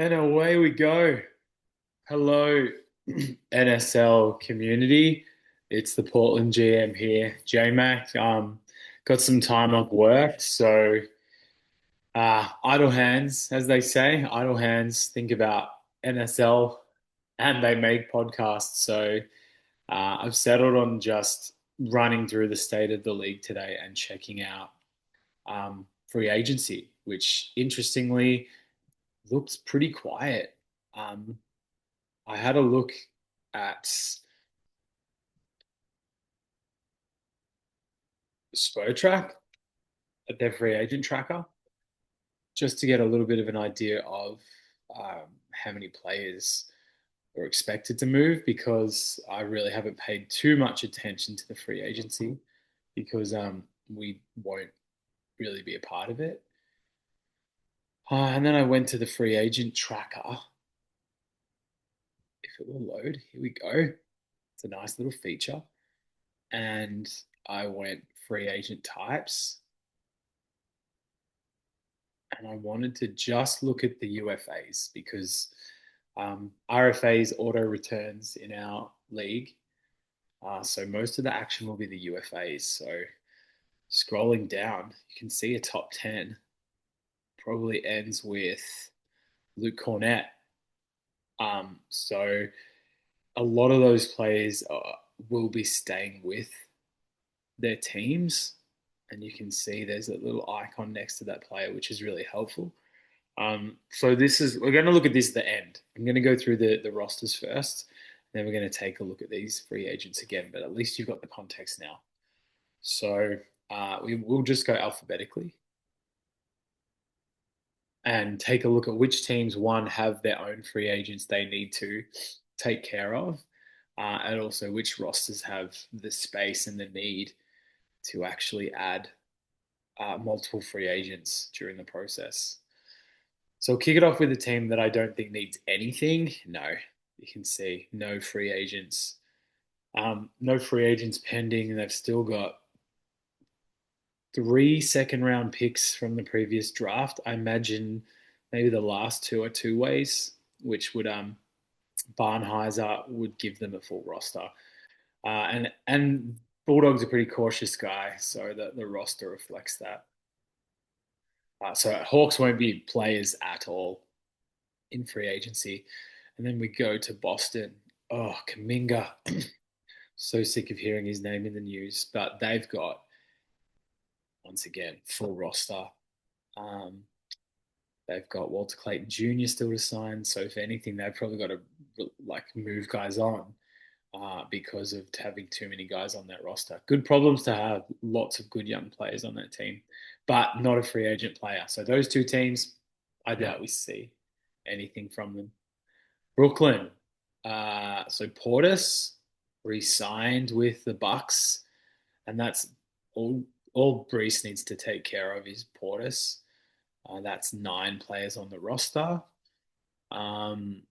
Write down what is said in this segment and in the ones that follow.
And away we go. Hello, NSL community. It's the Portland GM here, JMac. Got some time off work, so idle hands, as they say, idle hands think about NSL and they make podcasts. So I've settled on just running through the state of the league today and checking out free agency, which interestingly looks pretty quiet. Um, I had a look at Spotrac, at their free agent tracker, just to get a little bit of an idea of how many players are expected to move because I really haven't paid too much attention to the free agency because we won't really be a part of it. And then I went to the free agent tracker. If it will load, here we go. It's a nice little feature. And I went free agent types and I wanted to just look at the UFAs because RFAs auto returns in our league. So most of the action will be the UFAs. So scrolling down, you can see a top 10 probably ends with Luke Cornett. So a lot of those players will be staying with their teams. And you can see there's a little icon next to that player, which is really helpful. So we're going to look at this at the end. I'm going to go through the rosters first, then we're going to take a look at these free agents again. But at least you've got the context now. So we will just go alphabetically and take a look at which teams one have their own free agents they need to take care of, and also which rosters have the space and the need to actually add multiple free agents during the process. So I'll kick it off with a team that I don't think needs anything. No, you can see no free agents. No free agents pending. They've still got three second round picks from the previous draft. I imagine maybe the last two are two ways, which would Barnheiser would give them a full roster. And Bulldog's a pretty cautious guy, so the roster reflects that. So Hawks won't be players at all in free agency. And then we go to Boston. Oh, Kaminga. So sick of hearing his name in the news, but they've got, once again, full roster. Um, they've got Walter Clayton Jr. still to sign. So if anything, they've probably got to like move guys on because of having too many guys on that roster. Good problems to have. Lots of good young players on that team, but not a free agent player. So those two teams, I doubt we see anything from them. Brooklyn. So Portis re-signed with the Bucks, and that's all. All Brees needs to take care of is Portis. That's nine players on the roster, and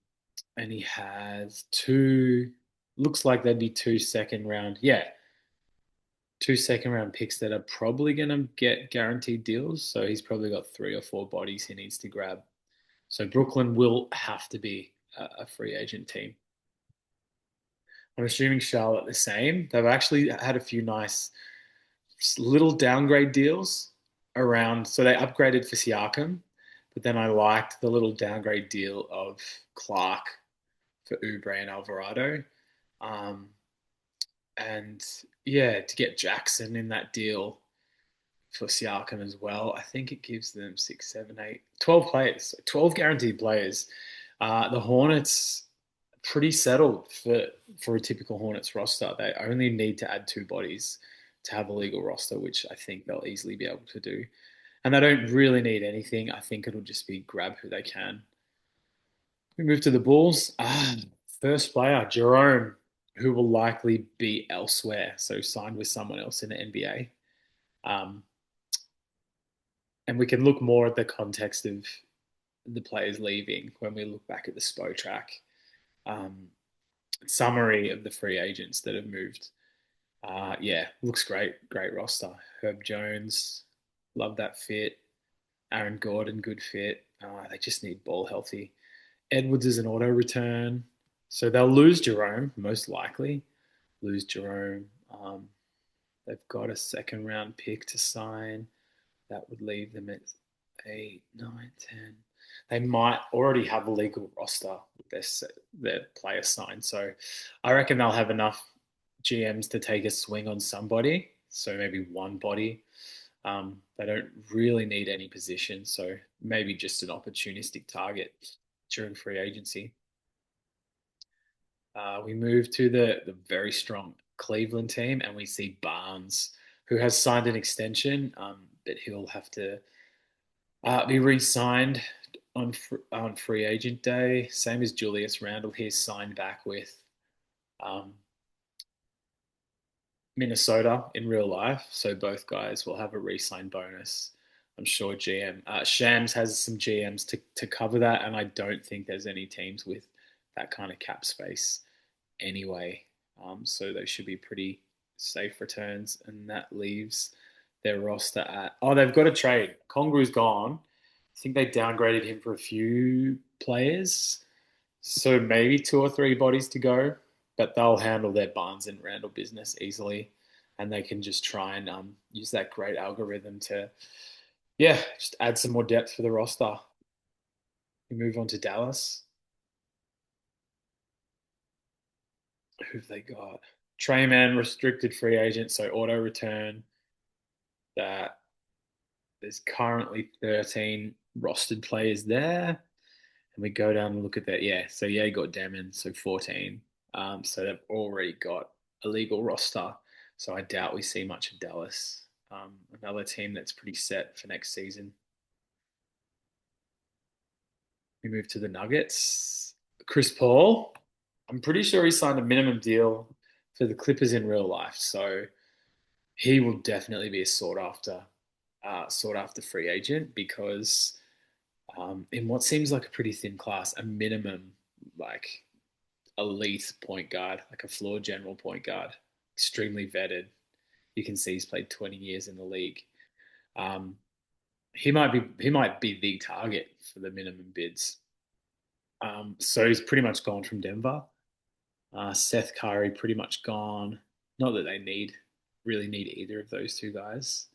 he has two. Looks like there'd be two second round. Yeah, two second round picks that are probably going to get guaranteed deals. So he's probably got three or four bodies he needs to grab. So Brooklyn will have to be a free agent team. I'm assuming Charlotte the same. They've actually had a few nice little downgrade deals around. So they upgraded for Siakam, but then I liked the little downgrade deal of Clark for Oubre and Alvarado. Um, and yeah, to get Jackson in that deal for Siakam as well, I think it gives them 6, 7, 8, 12 players, 12 guaranteed players. The Hornets pretty settled for a typical Hornets roster. They only need to add two bodies to have a legal roster, which I think they'll easily be able to do. And they don't really need anything. I think it'll just be grab who they can. We move to the Bulls. First player, Jerome, who will likely be elsewhere, so signed with someone else in the NBA. Um, and we can look more at the context of the players leaving when we look back at the SPO track summary of the free agents that have moved. Yeah, looks great. Great roster. Herb Jones, love that fit. Aaron Gordon, good fit. They just need ball healthy. Edwards is an auto return. So they'll lose Jerome, most likely. Lose Jerome. They've got a second round pick to sign. That would leave them at 8, 9, 10. They might already have a legal roster with their player signed. So I reckon they'll have enough GMs to take a swing on somebody. So maybe one body. They don't really need any position. So maybe just an opportunistic target during free agency. We move to the very strong Cleveland team, and we see Barnes, who has signed an extension, but he'll have to be re-signed on free agent day. Same as Julius Randle, he's signed back with um, Minnesota in real life, so both guys will have a re-sign bonus. I'm sure GM Shams has some GMs to cover that, and I don't think there's any teams with that kind of cap space anyway. So they should be pretty safe returns, and that leaves their roster at they've got a trade. Congru's gone. I think they downgraded him for a few players, so maybe two or three bodies to go, but they'll handle their Barnes and Randall business easily, and they can just try and use that great algorithm to, yeah, just add some more depth for the roster. We move on to Dallas. Who've they got? Treyman, restricted free agent, so auto return. That there's currently 13 rostered players there. And we go down and look at that. Yeah, so yeah, you got Demon, so 14. So they've already got a legal roster. So I doubt we see much of Dallas. Another team that's pretty set for next season. We move to the Nuggets. Chris Paul, I'm pretty sure he signed a minimum deal for the Clippers in real life. So he will definitely be a sought after free agent because in what seems like a pretty thin class, a minimum like elite point guard, like a floor general point guard, extremely vetted. You can see he's played 20 years in the league. Um, he might be the target for the minimum bids. So he's pretty much gone from Denver. Seth Curry pretty much gone. Not that they really need either of those two guys.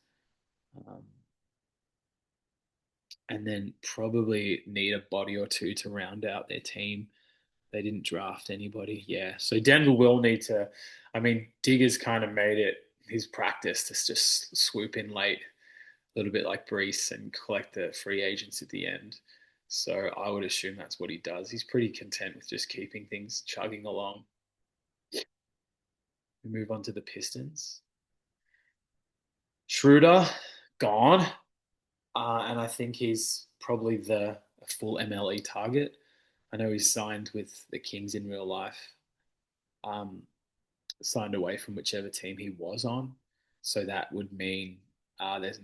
Um, and then probably need a body or two to round out their team. They didn't draft anybody. Yeah. So Denver will need to. I mean, Digger's kind of made it his practice to just swoop in late, a little bit like Brees, and collect the free agents at the end. So I would assume that's what he does. He's pretty content with just keeping things chugging along. We move on to the Pistons. Schroeder, gone. And I think he's probably the full MLE target. I know he's signed with the Kings in real life, um, signed away from whichever team he was on. So that would mean there's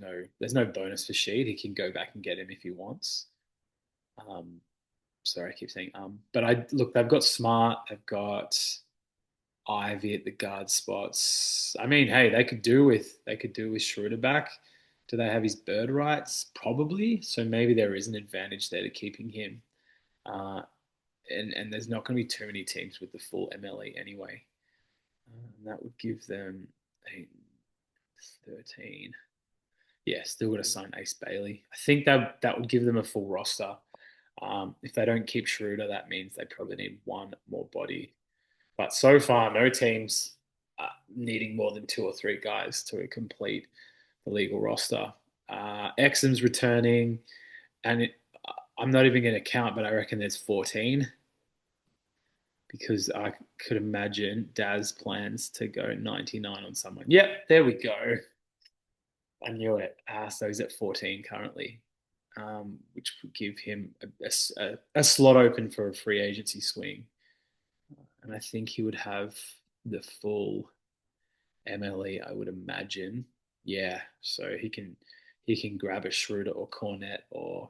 no bonus for Sheed. He can go back and get him if he wants. Um, sorry, I keep saying but I look. They've got Smart. They've got Ivy at the guard spots. I mean, hey, they could do with Schroeder back. Do they have his bird rights? Probably. So maybe there is an advantage there to keeping him. Uh, and there's not going to be too many teams with the full MLE anyway. And that would give them 8, 13. Yeah, still got to sign Ace Bailey. I think that would give them a full roster. If they don't keep Schroeder, that means they probably need one more body. But so far, no teams needing more than two or three guys to complete the legal roster. Exum's returning, and I'm not even going to count, but I reckon there's 14 because I could imagine Daz plans to go 99 on someone. Yep, there we go. I knew it. So he's at 14 currently, which would give him a slot open for a free agency swing. And I think he would have the full MLE, I would imagine. Yeah, so he can grab a Schroeder or Cornet or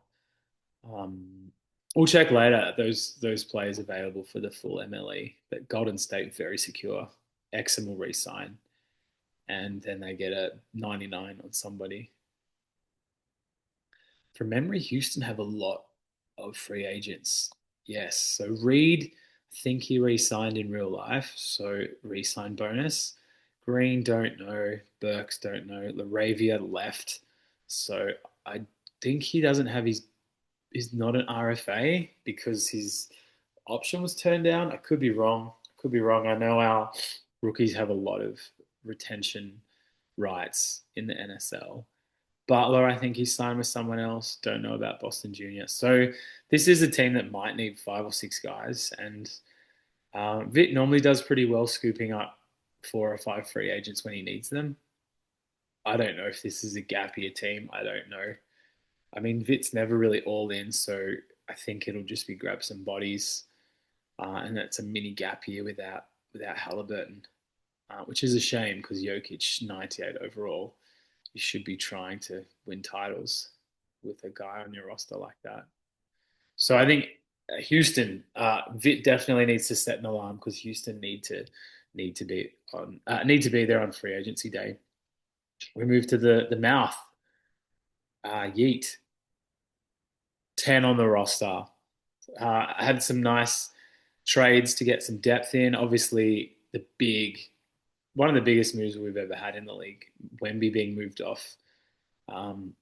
we'll check later those players available for the full MLE. But Golden State very secure. Exum will re-sign, and then they get a 99 on somebody. From memory, Houston have a lot of free agents. Yes. So Reed, I think he re-signed in real life, so re-sign bonus. Green, don't know. Burks, don't know. Laravia left, so I think he doesn't have his. He's not an RFA because his option was turned down. I could be wrong. I could be wrong. I know our rookies have a lot of retention rights in the NSL. Butler, I think he's signed with someone else. Don't know about Boston Junior. So this is a team that might need five or six guys, and Vitt normally does pretty well scooping up four or five free agents when he needs them. I don't know if this is a gap year team. I don't know. I mean, Vitt's never really all in, so I think it'll just be grab some bodies, and that's a mini gap year without Halliburton, which is a shame because Jokic 98 overall. You should be trying to win titles with a guy on your roster like that. So I think Houston, Vitt definitely needs to set an alarm because Houston need to be there on free agency day. We move to the mouth. Yeet 10 on the roster. Had some nice trades to get some depth in. Obviously, one of the biggest moves we've ever had in the league. Wemby being moved off. Um,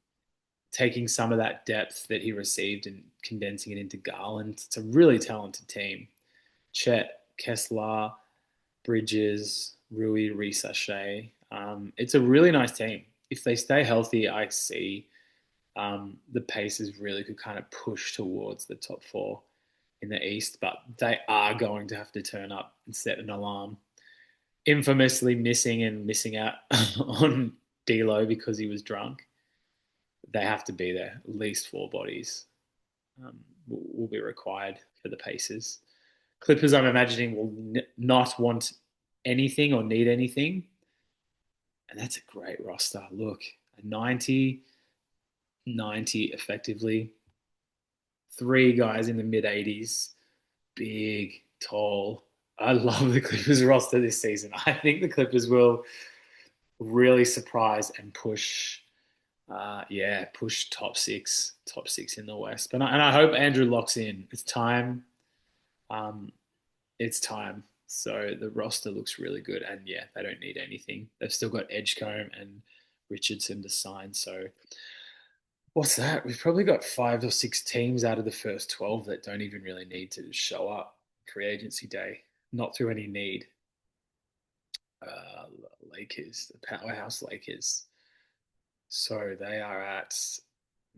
Taking some of that depth that he received and condensing it into Garland. It's a really talented team. Chet, Kessler, Bridges, Rui, Risashe. It's a really nice team. If they stay healthy, I see the Pacers really could kind of push towards the top four in the East, but they are going to have to turn up and set an alarm. Infamously missing out on D'Lo because he was drunk. They have to be there. At least four bodies will be required for the Pacers. Clippers, I'm imagining, will not want anything or need anything. And that's a great roster. Look, a 90 effectively. Three guys in the mid 80s, big, tall. I love the Clippers roster this season. I think the Clippers will really surprise and push push top six in the West. And I hope Andrew locks in. It's time. Um, it's time. So the roster looks really good, and yeah, they don't need anything. They've still got Edgecombe and Richardson to sign. So what's that? We've probably got five or six teams out of the first 12 that don't even really need to show up free agency day, not through any need. Uh, Lakers, the powerhouse Lakers. So they are at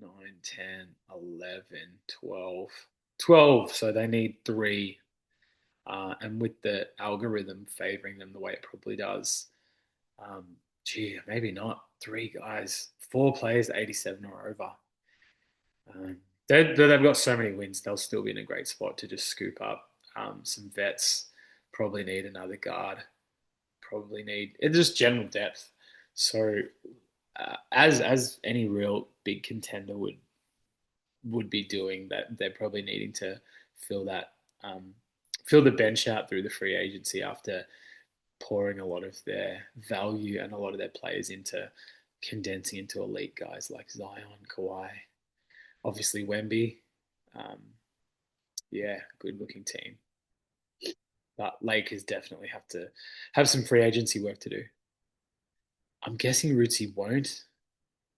9, 10, 11, 12. 12. So they need three. And with the algorithm favoring them the way it probably does, um, maybe not. Three guys, four players, 87 or over. Um, they've got so many wins, they'll still be in a great spot to just scoop up some vets. Probably need another guard. Probably need it's just general depth. So as any real big contender would be doing, that they're probably needing to fill that fill the bench out through the free agency after pouring a lot of their value and a lot of their players into condensing into elite guys like Zion, Kawhi, obviously Wemby. Um, yeah, good looking team. But Lakers definitely have to have some free agency work to do. I'm guessing Rootsy won't.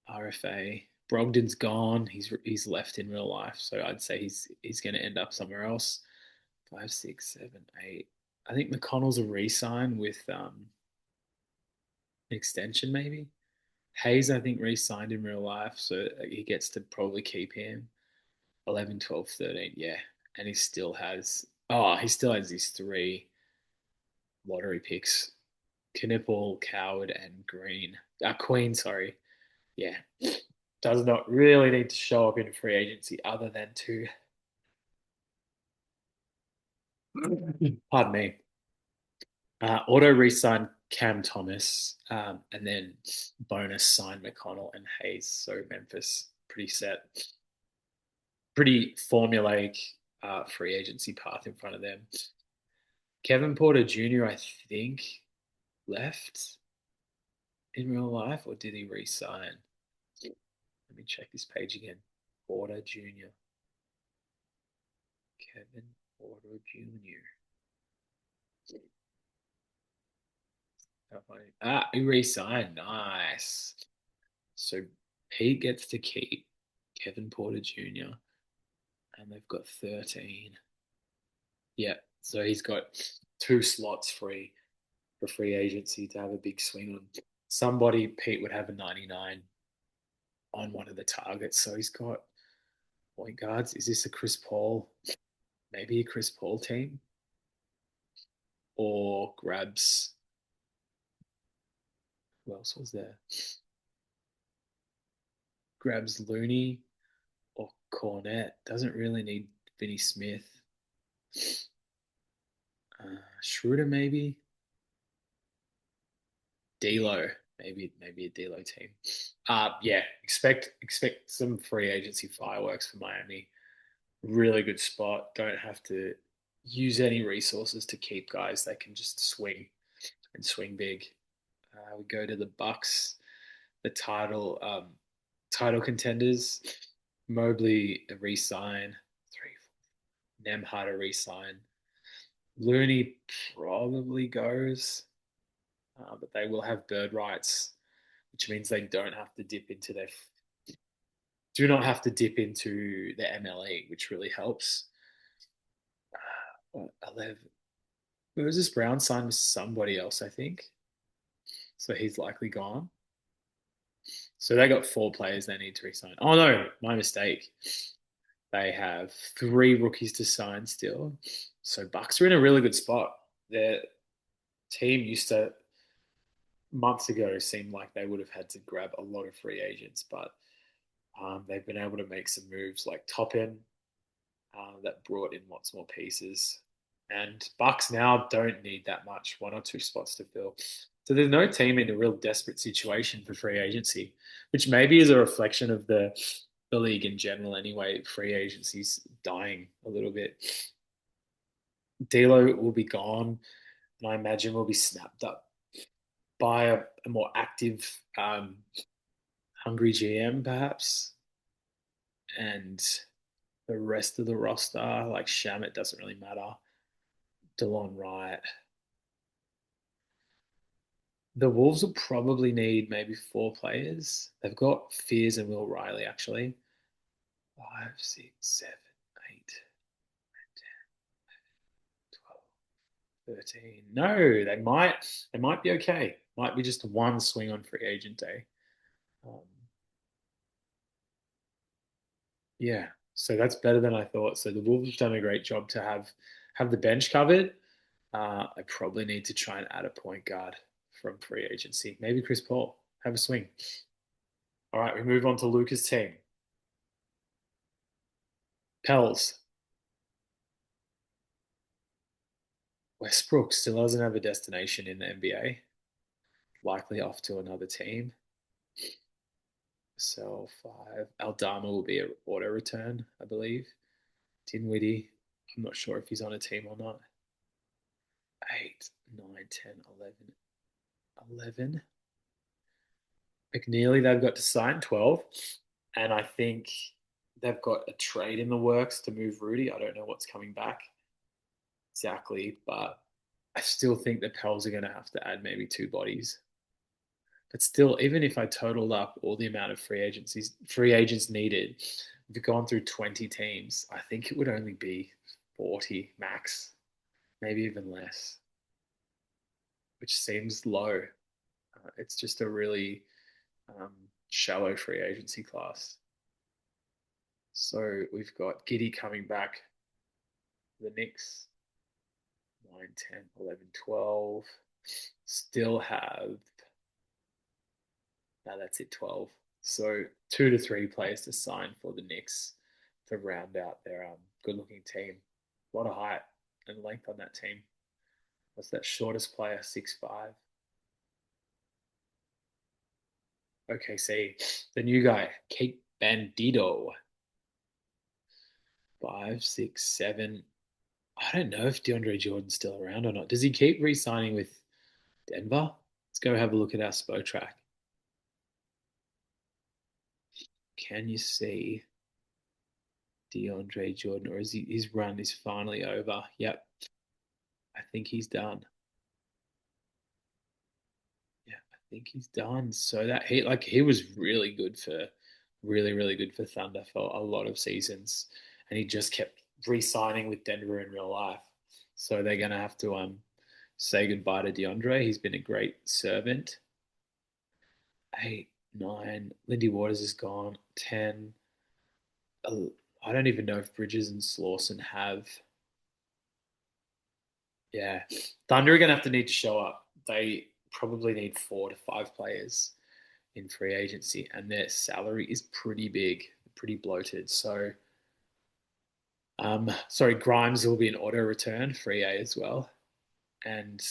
RFA. Brogdon's gone. He's left in real life, so I'd say he's going to end up somewhere else. 5, 6, 7, 8. I think McConnell's a re-sign with an extension, maybe. Hayes, I think, re-signed in real life, so he gets to probably keep him. 11, 12, 13, yeah. And he still has these three lottery picks. Knipple, Coward, and Queen, sorry. Yeah. Does not really need to show up in free agency other than to, pardon me, auto re-sign Cam Thomas, and then bonus sign McConnell and Hayes. So Memphis pretty set, pretty formulaic free agency path in front of them. Kevin Porter Jr. I think left in real life, or did he re-sign? Let me check this page again. Porter Jr. Kevin Porter Jr. He re-signed. Nice. So Pete gets to keep Kevin Porter Jr. and they've got 13. Yeah. So he's got two slots free for free agency to have a big swing on. Somebody, Pete would have a 99 on one of the targets. So he's got point guards. Is this a Chris Paul? Maybe a Chris Paul team? Or grabs, who else was there? Grabs Looney or Cornette. Doesn't really need Vinny Smith. Schroeder maybe. D'Lo, maybe a D'Lo team. Yeah, expect some free agency fireworks for Miami. Really good spot. Don't have to use any resources to keep guys. They can just swing and swing big. We go to the Bucks, the title contenders. Mobley a re-sign. Three. Nemhard a re-sign. Looney probably goes, but they will have bird rights, which means they don't have to dip into their do not have to dip into the MLE, which really helps. 11. Moses Brown signed with somebody else, I think. So he's likely gone. So they got four players they need to resign. Oh no, my mistake. They have three rookies to sign still. So Bucks are in a really good spot. Their team used to months ago seemed like they would have had to grab a lot of free agents, but they've been able to make some moves like Toppin that brought in lots more pieces. And Bucks now don't need that much, one or two spots to fill. So there's no team in a real desperate situation for free agency, which maybe is a reflection of the league in general. Anyway, free agency's dying a little bit. D'Lo will be gone, and I imagine will be snapped up by a more active, hungry GM, perhaps, and the rest of the roster, like Shamit, doesn't really matter. DeLon Wright. The Wolves will probably need maybe four players. They've got Fears and Will Riley, actually. 5, 6, 7, 8, 12, 13. No, they might be okay. Might be just one swing on free agent day. Um, yeah, so that's better than I thought. So the Wolves have done a great job to have the bench covered. I probably need to try and add a point guard from free agency. Maybe Chris Paul. Have a swing. All right, we move on to Luca's team. Pels. Westbrook still doesn't have a destination in the NBA. Likely off to another team. So 5. Aldama will be an auto return, I believe. Dinwiddie. I'm not sure if he's on a team or not. 8, 9, 10, 11. 11. McNeely, they've got to sign 12. And I think they've got a trade in the works to move Rudy. I don't know what's coming back exactly, but I still think the Pels are going to have to add maybe two bodies. But still, even if I totaled up all the amount of free agents needed, if you've gone through 20 teams, I think it would only be 40 max, maybe even less, which seems low. It's just a really um, shallow free agency class. So we've got Giddy coming back, the Knicks, 9, 10, 11, 12. Still have, no, that's it, 12. So 2 to 3 players to sign for the Knicks to round out their good-looking team. A lot of height and length on that team. What's that shortest player? 6'5". Okay, see the new guy, Kate Bandito. 5, 6, 7. I don't know if DeAndre Jordan's still around or not. Does he keep re-signing with Denver? Let's go have a look at our SPO track. Can you see DeAndre Jordan, or is his run is finally over? Yep, I think he's done. Yeah, I think he's done. So that he was really good for Thunder for a lot of seasons, and he just kept re-signing with Denver in real life. So they're gonna have to say goodbye to DeAndre. He's been a great servant. 8, 9. Lindy Waters is gone. 10. I don't even know if Bridges and Slauson have. Yeah, Thunder are gonna have to need to show up. They probably need 4 to 5 players in free agency, and their salary is pretty big, pretty bloated. So, sorry, Grimes will be an auto return, free A as well, and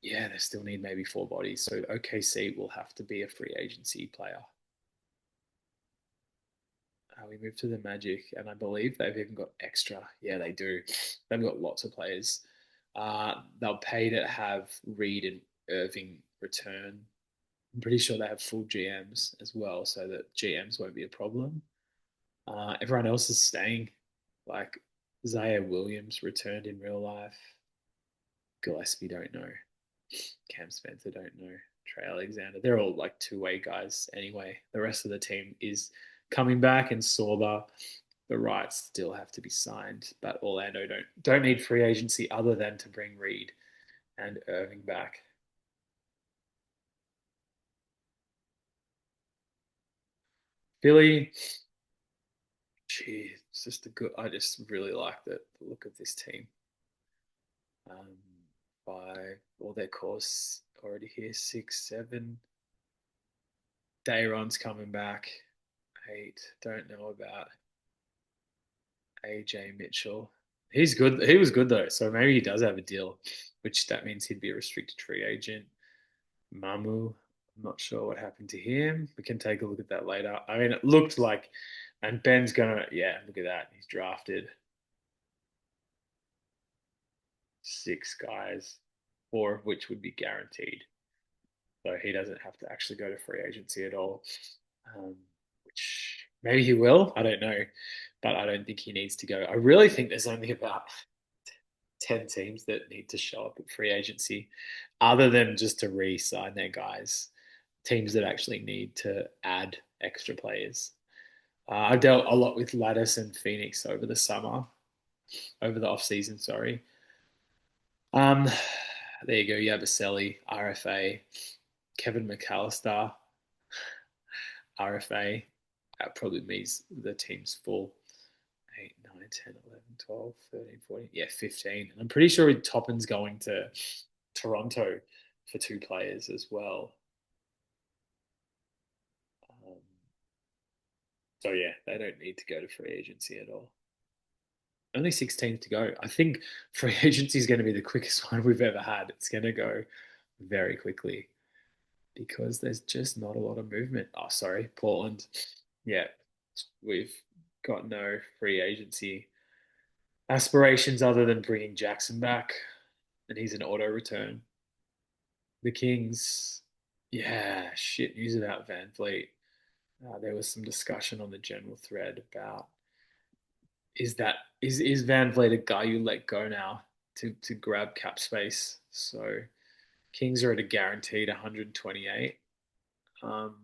yeah, they still need maybe 4 bodies. So OKC will have to be a free agency player. We moved to the Magic, and I believe they've even got extra. Yeah, they do. They've got lots of players. They'll pay to have Reed and Irving return. I'm pretty sure they have full GMs as well, so that GMs won't be a problem. Everyone else is staying. Like Zaire Williams returned in real life. Gillespie don't know. Cam Spencer don't know. Trey Alexander. They're all like two-way guys anyway. The rest of the team is coming back, and Sorba, the rights still have to be signed. But Orlando don't need free agency other than to bring Reed and Irving back. Philly, gee, it's just a good. I just really like the look of this team. Um, 5, all their cores already here. 6, 7. Dayron's coming back. 8, don't know about AJ Mitchell. He's good. He was good though, so maybe he does have a deal, which that means he'd be a restricted free agent. Mamu, I'm not sure what happened to him. We can take a look at that later. I mean, it looked like, and Ben's gonna, yeah, look at that. He's drafted 6 guys, 4 of which would be guaranteed. So he doesn't have to actually go to free agency at all. Um, which maybe he will. I don't know, but I don't think he needs to go. I really think there's only about 10 teams that need to show up at free agency, other than just to re-sign their guys. Teams that actually need to add extra players. I dealt a lot with Lattice and Phoenix over the summer, over the off season. Sorry. Um, there you go. Yabusele, RFA, Kevin McAllister, RFA. That probably means the team's full. 8, 9, 10, 11, 12, 13, 14. Yeah, 15. And I'm pretty sure Toppin's going to Toronto for 2 players as well. Um, so yeah, they don't need to go to free agency at all. Only 16 to go. I think free agency is going to be the quickest one we've ever had. It's going to go very quickly because there's just not a lot of movement. Oh, sorry, Portland. Yeah, we've got no free agency aspirations other than bringing Jackson back, and he's an auto return. The Kings, yeah, shit news about Van Vliet. There was some discussion on the general thread about is Van Vliet a guy you let go now to grab cap space? So Kings are at a guaranteed 128. Um,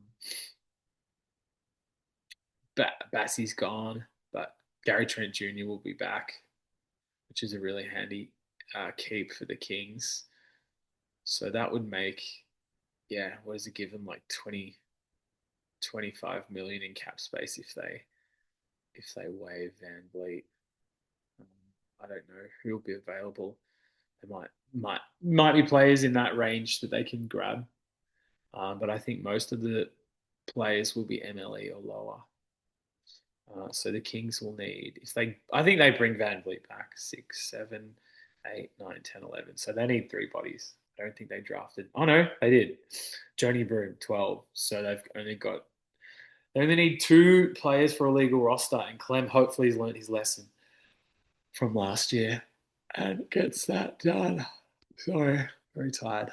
Bassey's gone, but Gary Trent Jr. will be back, which is a really handy keep for the Kings. So that would make, yeah, what does it give them, like 25 million in cap space if they waive Van Vliet. Um, I don't know who will be available. There might be players in that range that they can grab, but I think most of the players will be MLE or lower. So the Kings will need, if they, I think they bring Van Vliet back 6, 7, 8, 9, 10, 11. So they need 3 bodies. I don't think they drafted. Oh no, they did. Joni Broom 12. So they only need 2 players for a legal roster, and Clem hopefully has learned his lesson from last year and gets that done. Sorry, very tired.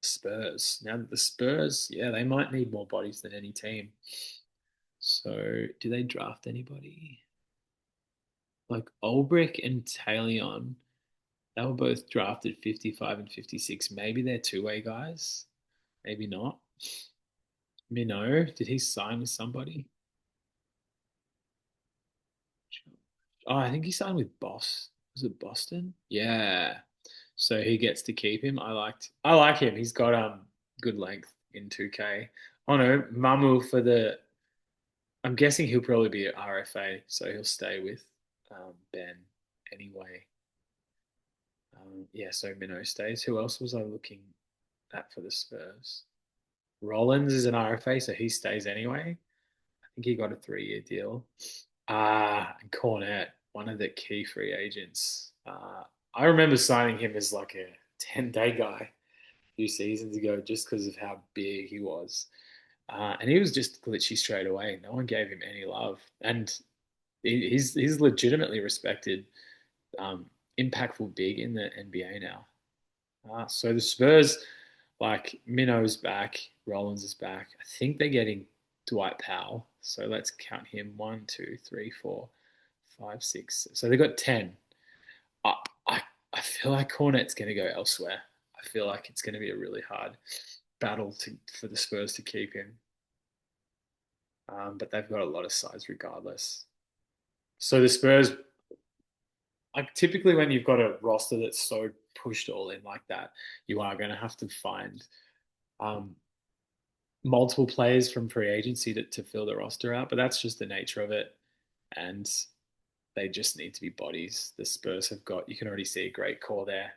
Spurs. Now that the Spurs, yeah, they might need more bodies than any team. So, do they draft anybody? Like Ulbrich and Talion, they were both drafted 55 and 56. Maybe they're two-way guys. Maybe not. Minot, did he sign with somebody? Oh, I think he signed with Boss. Was it Boston? Yeah. So he gets to keep him. I like him. He's got good length in 2K. Oh no, Mamu for the I'm guessing he'll probably be at RFA, so he'll stay with Ben anyway. Yeah, so Minnow stays. Who else was I looking at for the Spurs? Rollins is an RFA, so he stays anyway. I think he got a 3-year deal. And Cornette, one of the key free agents. I remember signing him as like a 10-day guy a few seasons ago just because of how big he was. And he was just glitchy straight away. No one gave him any love. And he's legitimately respected, impactful big in the NBA now. So the Spurs, like Minno's back, Rollins is back. I think they're getting Dwight Powell. So let's count him: one, two, three, four, five, six. So they got 10. I I, I feel like Cornette's going to go elsewhere. I feel like it's going to be a really hard battle for the Spurs to keep him. But they've got a lot of size regardless. So the Spurs, like typically when you've got a roster that's so pushed all in like that, you are going to have to find um, multiple players from free agency to fill the roster out. But that's just the nature of it, and they just need to be bodies. The Spurs have got, you can already see a great core there: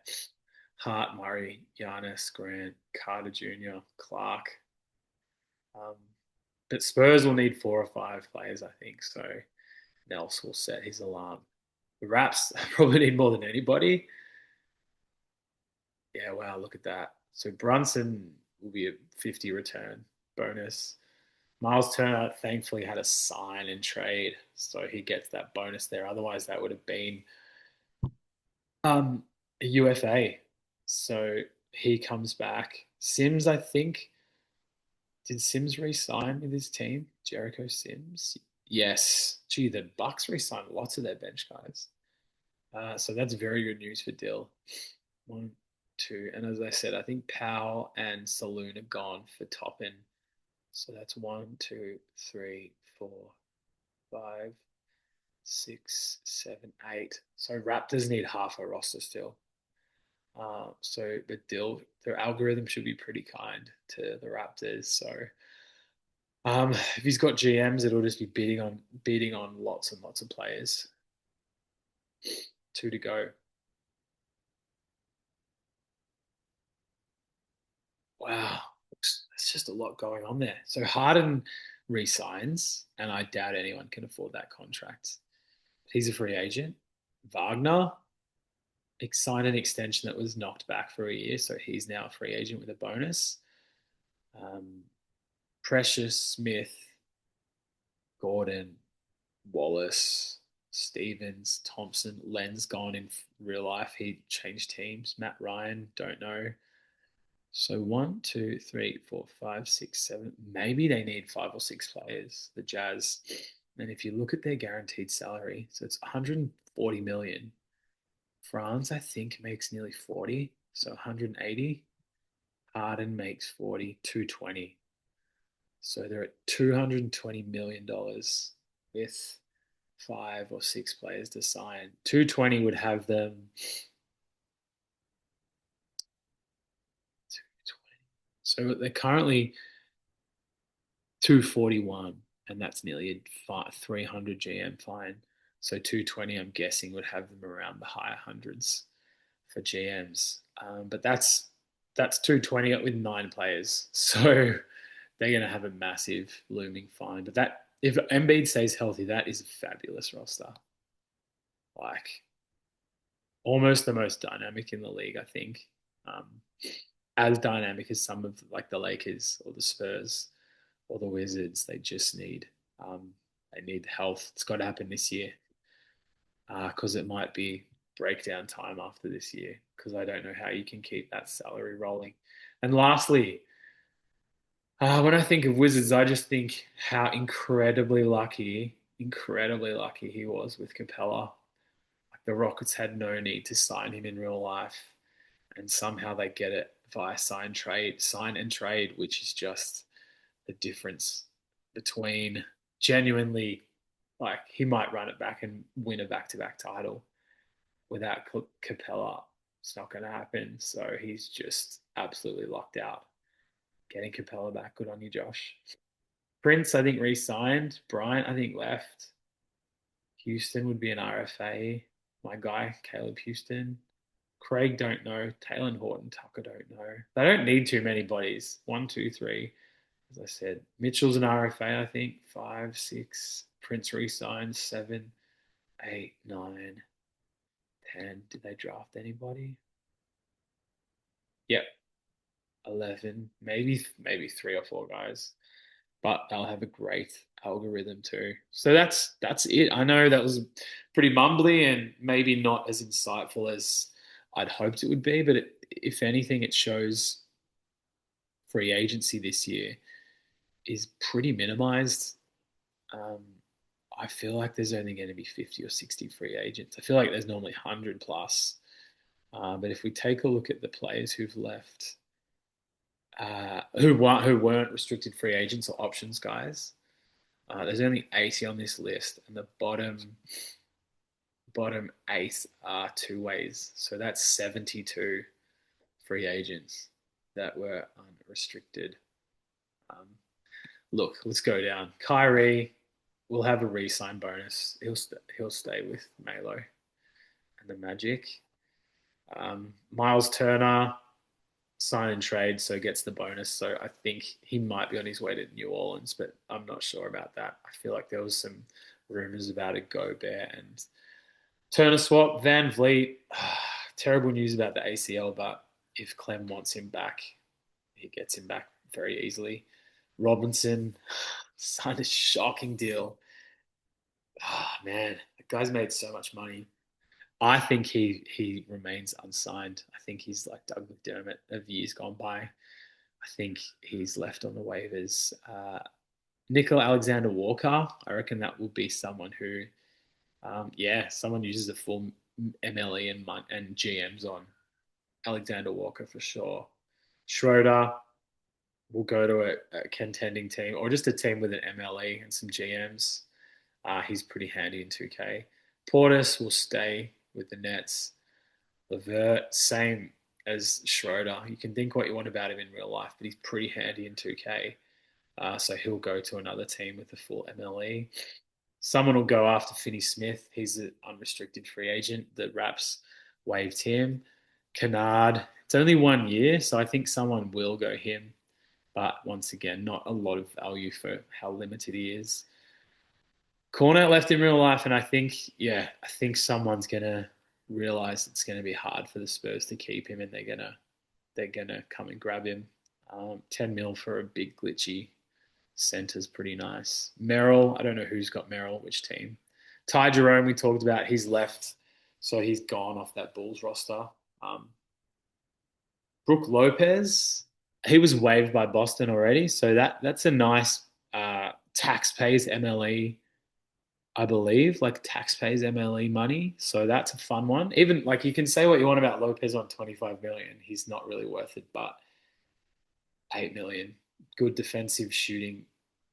Hart, Murray, Giannis, Grant, Carter Jr., Clark. Um, but Spurs will need 4 or 5 players, I think. So Nels will set his alarm. The Raps probably need more than anybody. Yeah, wow, look at that. So Brunson will be a 50 return bonus. Miles Turner thankfully had a sign and trade, so he gets that bonus there. Otherwise, that would have been a UFA. So he comes back. Sims, I think, did Sims re-sign with his team? Jericho Sims? Yes. Gee, the Bucks re-signed lots of their bench guys. So that's very good news for Dill. One, two, and as I said, I think Powell and Saloon are gone for Toppin. So that's one, two, three, four, five, six, seven, eight. So Raptors need half a roster still. But Dill, their algorithm should be pretty kind to the Raptors. So if he's got GMs, it'll just be beating on lots and lots of players. 2 to go. Wow, there's just a lot going on there. So Harden resigns, and I doubt anyone can afford that contract. He's a free agent. Wagner signed an extension that was knocked back for a year, so he's now a free agent with a bonus. Um, Precious, Smith, Gordon, Wallace, Stevens, Thompson, Len's gone in real life. He changed teams. Matt Ryan, don't know. So one, two, three, four, five, six, seven. Maybe they need 5 or 6 players, the Jazz. And if you look at their guaranteed salary, so it's 140 million. France, I think, makes nearly 40, so 180. Harden makes 40, 220. So they're at $220 million with 5 or 6 players to sign. 220 would have them. So they're currently 241, and that's nearly a 300 GM fine. So 220, I'm guessing, would have them around the higher hundreds for GMs. But that's 220 with 9 players. So they're going to have a massive looming fine. But that if Embiid stays healthy, that is a fabulous roster. Like almost the most dynamic in the league, I think. Um, as dynamic as some of like the Lakers or the Spurs or the Wizards. Um, they need health. It's got to happen this year because it might be breakdown time after this year because I don't know how you can keep that salary rolling. And lastly, When I think of Wizards, I just think how incredibly lucky he was with Capella. Like the Rockets had no need to sign him in real life, and somehow they get it via sign and trade, which is just the difference between genuinely, like he might run it back and win a back-to-back title without Capella. It's not going to happen. So he's just absolutely locked out. Getting Capella back, good on you, Josh. Prince, I think re-signed. Bryant, I think left. Houston would be an RFA. My guy, Caleb Houston. Craig, don't know. Taylor Horton Tucker, don't know. They don't need too many bodies. One, two, three. As I said, Mitchell's an RFA, I think. Five, six. Prince re-signed. Seven, eight, nine, 10. Did they draft anybody? Yep, 11. Maybe three or four guys. But they'll have a great algorithm too. So that's it. I know that was pretty mumbly and maybe not as insightful as I'd hoped it would be, but if anything, it shows free agency this year is pretty minimized. Um, I feel like there's only going to be 50 or 60 free agents. I feel like there's normally 100 plus. But if we take a look at the players who've left, who weren't restricted free agents or options guys, there's only 80 on this list, and the bottom eight are two ways. So that's 72 free agents that were unrestricted. Um, Look, let's go down. Kyrie will have a re-sign bonus. He'll stay with Melo and the Magic. Miles Turner sign and trade, so gets the bonus. So I think he might be on his way to New Orleans, but I'm not sure about that. I feel like there was some rumors about a Gobert and Turner swap. Van Vliet, terrible news about the ACL, but if Clem wants him back, he gets him back very easily. Robinson signed a shocking deal. Man, the guy's made so much money. I think he remains unsigned. I think he's like Doug McDermott of years gone by. I think he's left on the waivers. Nickel Alexander Walker, I reckon that will be someone who, yeah, someone uses a full MLE and GMs on Alexander Walker for sure. Schroeder will go to a contending team or just a team with an MLE and some GMs. He's pretty handy in 2K. Portis will stay with the Nets. Levert, same as Schroeder. You can think what you want about him in real life, but he's pretty handy in 2K. So he'll go to another team with a full MLE. Someone will go after Finney Smith. He's an unrestricted free agent. The Raps waived him. Kennard, it's only 1 year, so I think someone will go him. But once again, not a lot of value for how limited he is. Cornet left in real life, and I think someone's gonna realize it's gonna be hard for the Spurs to keep him, and they're gonna come and grab him. 10 mil for a big glitchy center's pretty nice. Merrill, I don't know who's got Merrill, which team. Ty Jerome, we talked about, he's left, so he's gone off that Bulls roster. Um, Brook Lopez, he was waived by Boston already, so that's a nice tax-pays MLE, I believe, like taxpayers MLE money. So that's a fun one. Even like you can say what you want about Lopez on 25 million. He's not really worth it, but 8 million. Good defensive shooting,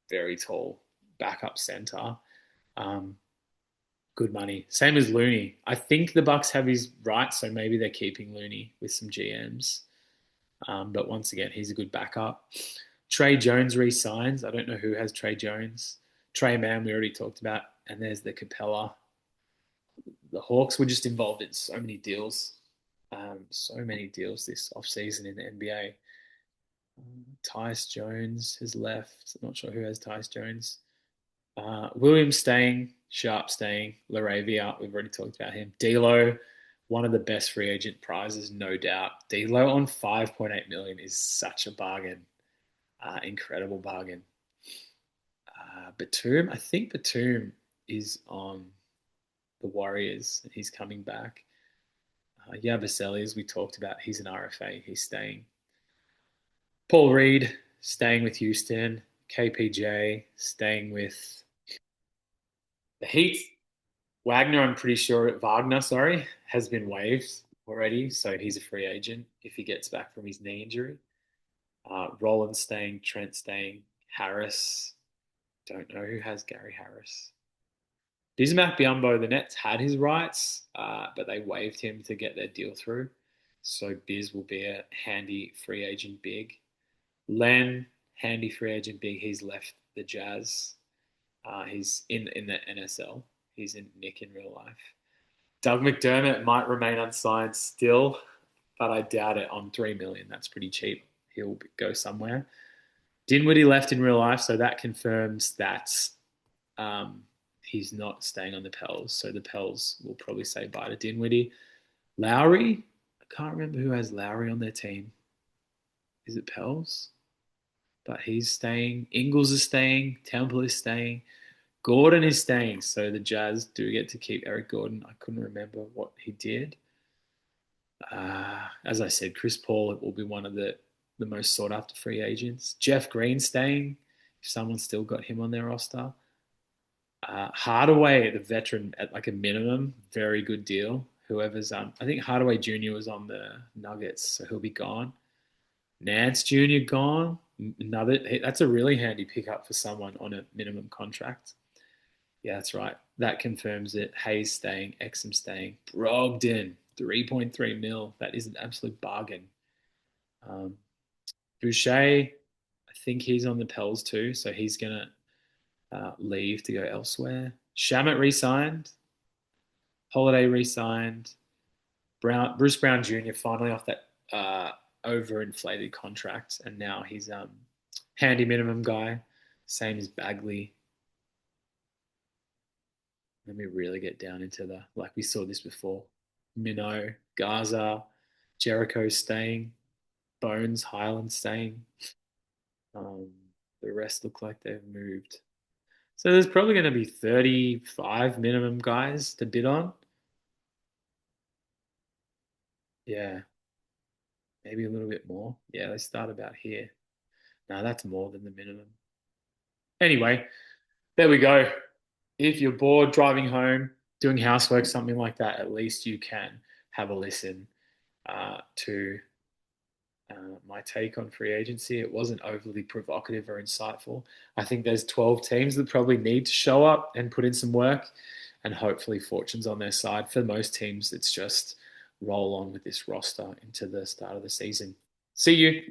very tall, backup center. Um, Good money. Same as Looney. I think the Bucks have his right, so maybe they're keeping Looney with some GMs. But once again, he's a good backup. Trey Jones re-signs. I don't know who has Trey Jones. Trey Mann, we already talked about. And there's the Capella. The Hawks were just involved in so many deals this offseason in the NBA. Tyus Jones has left. I'm not sure who has Tyus Jones. Williams staying, Sharp staying, Laravia, we've already talked about him. D'Lo, one of the best free agent prizes, no doubt. D'Lo on 5.8 million is such a bargain, incredible bargain. Batum, I think Batum is on the Warriors and he's coming back. Yeah, Vassell, as we talked about, he's an RFA, he's staying. Paul Reed, staying with Houston. KPJ staying with the Heat. Wagner, I'm pretty sure, Wagner, sorry, has been waived already, so he's a free agent if he gets back from his knee injury. Rollins staying, Trent staying, Harris. Don't know who has Gary Harris. Bismack Biyombo, the Nets had his rights, but they waived him to get their deal through. So Biz will be a handy free agent big. Len, handy free agent big. He's left the Jazz. He's in the NSL. He's in Nick in real life. Doug McDermott might remain unsigned still, but I doubt it on 3 million. That's pretty cheap. He'll go somewhere. Dinwiddie left in real life, so that confirms that he's not staying on the Pels. So the Pels will probably say bye to Dinwiddie. Lowry, I can't remember who has Lowry on their team. Is it Pels? But he's staying. Ingles is staying. Temple is staying. Gordon is staying. So the Jazz do get to keep Eric Gordon. I couldn't remember what he did. As I said, Chris Paul will be one of the most sought after free agents. Jeff Green staying. If someone's still got him on their roster. Hardaway, the veteran, at like a minimum, very good deal. Whoever's I think Hardaway Jr. was on the Nuggets, so he'll be gone. Nance Jr. gone. Another that's a really handy pickup for someone on a minimum contract. Yeah, that's right. That confirms it. Hayes staying, Exum staying, Brogdon 3.3 mil. That is an absolute bargain. Um, Boucher, I think he's on the Pels too, so he's gonna leave to go elsewhere. Shamit re-signed. Holiday re-signed. Bruce Brown Jr. finally off that overinflated contract, and now he's handy minimum guy, same as Bagley. Let me really get down into the like we saw this before. Minnow, Gaza, Jericho staying, Bones, Highland staying. Um, the rest look like they've moved. So there's probably going to be 35 minimum guys to bid on. Yeah, maybe a little bit more. Yeah, they start about here. No, that's more than the minimum. Anyway, there we go. If you're bored driving home, doing housework, something like that, at least you can have a listen to my take on free agency. It wasn't overly provocative or insightful. I think there's 12 teams that probably need to show up and put in some work, and hopefully fortune's on their side. For most teams, it's just roll on with this roster into the start of the season. See you.